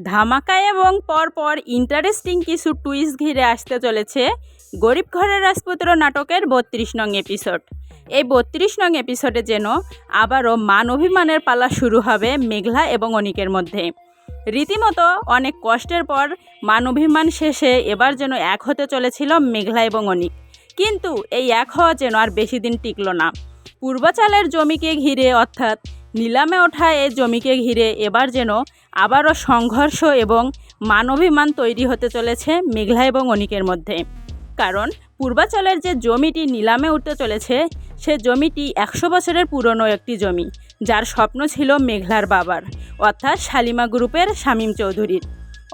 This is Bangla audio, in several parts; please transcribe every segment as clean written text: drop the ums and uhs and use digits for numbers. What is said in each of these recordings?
ধামাকা এবং পরপর ইন্টারেস্টিং কিছু টুইস্ট ঘিরে আসতে চলেছে গরিব ঘরের রাজপুত্র নাটকের ৩২ নং এপিসোড। এই ৩২ নং এপিসোডে যেন আবারও মান অভিমানের পালা শুরু হবে মেঘলা এবং অনিকের মধ্যে। রীতিমতো অনেক কষ্টের পর মান অভিমান শেষে এবার যেন এক হতে চলেছিল মেঘলা এবং অনিক, কিন্তু এই এক হওয়া যেন আর বেশি দিন টিকল না। পূর্বাচালের জমিকে ঘিরে অর্থাৎ নিলামে ওঠা এই জমিকে ঘিরে এবার যেন আবারও সংঘর্ষ এবং মান অভিমান তৈরি হতে চলেছে মেঘলা এবং অনিকের মধ্যে। কারণ পূর্বাচলের যে জমিটি নিলামে উঠতে চলেছে সে জমিটি 100 বছরের পুরনো একটি জমি, যার স্বপ্ন ছিল মেঘলার বাবার অর্থাৎ শালিমা গ্রুপের শামীম চৌধুরীর।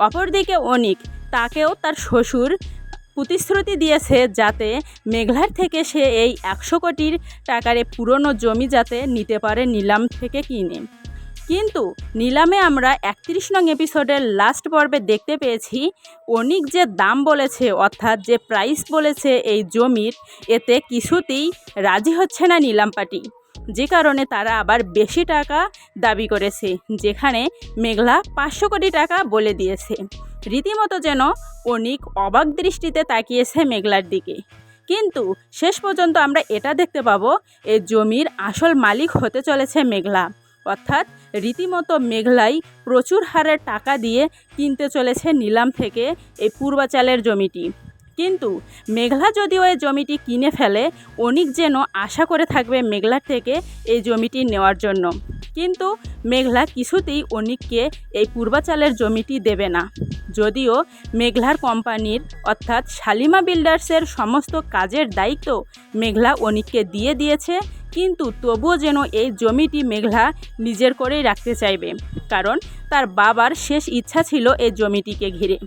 অপরদিকে অনিক, তাকেও তার শ্বশুর প্রতিশ্রুতি দিয়েছে যাতে মেঘলার থেকে সে এই 100 কোটির টাকার পুরনো জমি যাতে নিতে পারে নিলাম থেকে কিনে। কিন্তু নিলামে আমরা 31 নং এপিসোডের লাস্ট পর্বে দেখতে পেয়েছি অনিক যে দাম বলেছে অর্থাৎ যে প্রাইস বলেছে এই জমির, এতে কিছুতেই রাজি হচ্ছে না নিলাম পার্টি, যে কারণে তারা আবার বেশি টাকা দাবি করেছে, যেখানে মেঘলা 500 কোটি টাকা বলে দিয়েছে। রীতিমতো যেন অনিক অবাক দৃষ্টিতে তাকিয়েছে মেঘলার দিকে। কিন্তু শেষ পর্যন্ত আমরা এটা দেখতে পাবো এই জমির আসল মালিক হতে চলেছে মেঘলা, অর্থাৎ রীতিমতো মেঘলাই প্রচুর হারে টাকা দিয়ে কিনতে চলেছে নিলাম থেকে এই পূর্বাচালের জমিটি। কিন্তু মেঘলা যদিও এই জমিটি কিনে ফেলে, অনিক যেন আশা করে থাকবে মেঘলার থেকে এই জমিটি নেওয়ার জন্য, কিন্তু মেঘলা কিছুতেই অনিককে এই পূর্বাচালের জমিটি দেবে না। যদিও মেঘলার কোম্পানির অর্থাৎ শালিমা বিল্ডার্সের সমস্ত কাজের দায়িত্ব মেঘলা অনিককে দিয়ে দিয়েছে, কিন্তু তবুও যেন এই জমিটি মেঘলা নিজের করেই রাখতে চাইবে, কারণ তার বাবার শেষ ইচ্ছা ছিল এই জমিটিকে ঘিরে।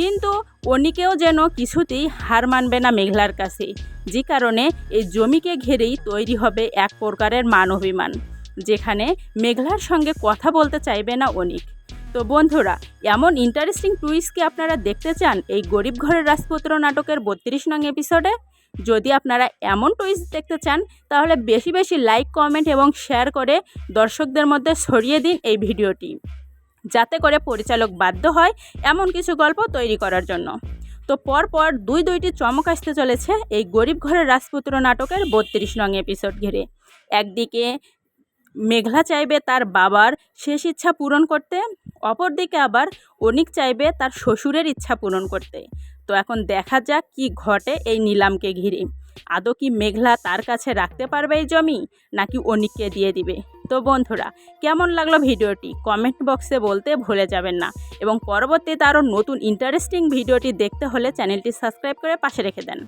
কিন্তু অনিকেও যেন কিছুতেই হার মানবে না মেঘলার কাছে, যে কারণে এই জমিকে ঘিরেই তৈরি হবে এক প্রকারের মান অভিমান, যেখানে মেঘলার সঙ্গে কথা বলতে চাইবে না অনিক। তো বন্ধুরা, এমন ইন্টারেস্টিং টুইস্ট কি আপনারা দেখতে চান এই গরিব ঘরের রাজপুত্র নাটকের 32 নং এপিসোডে? যদি আপনারা এমন টুইস্ট দেখতে চান তাহলে বেশি বেশি লাইক, কমেন্ট এবং শেয়ার করে দর্শকদের মধ্যে ছড়িয়ে দিন এই ভিডিওটি, যাতে করে পরিচালক বাধ্য হয় এমন কিছু গল্প তৈরি করার জন্য। তো পরপর দুইটি চমক আসতে চলেছে এই গরিব ঘরের রাজপুত্র নাটকের 32 নং এপিসোড ঘিরে। একদিকে মেঘলা চাইবে তার বাবার শেষ ইচ্ছা পূরণ করতে, অপরদিকে আবার অনিক চাইবে তার শ্বশুরের ইচ্ছা পূরণ করতে। তো এখন দেখা যাক কি ঘটে এই নিলামকে ঘিরে। আদৌ কি মেঘলা তার কাছে রাখতে পারবে এই জমি, নাকি অনিককে দিয়ে দিবে? তো বন্ধুরা, কেমন লাগলো ভিডিওটি কমেন্ট বক্সে বলতে ভুলে যাবেন না, এবং পরবর্তীতে আরও নতুন ইন্টারেস্টিং ভিডিওটি দেখতে হলে চ্যানেলটি সাবস্ক্রাইব করে পাশে রেখে দেন।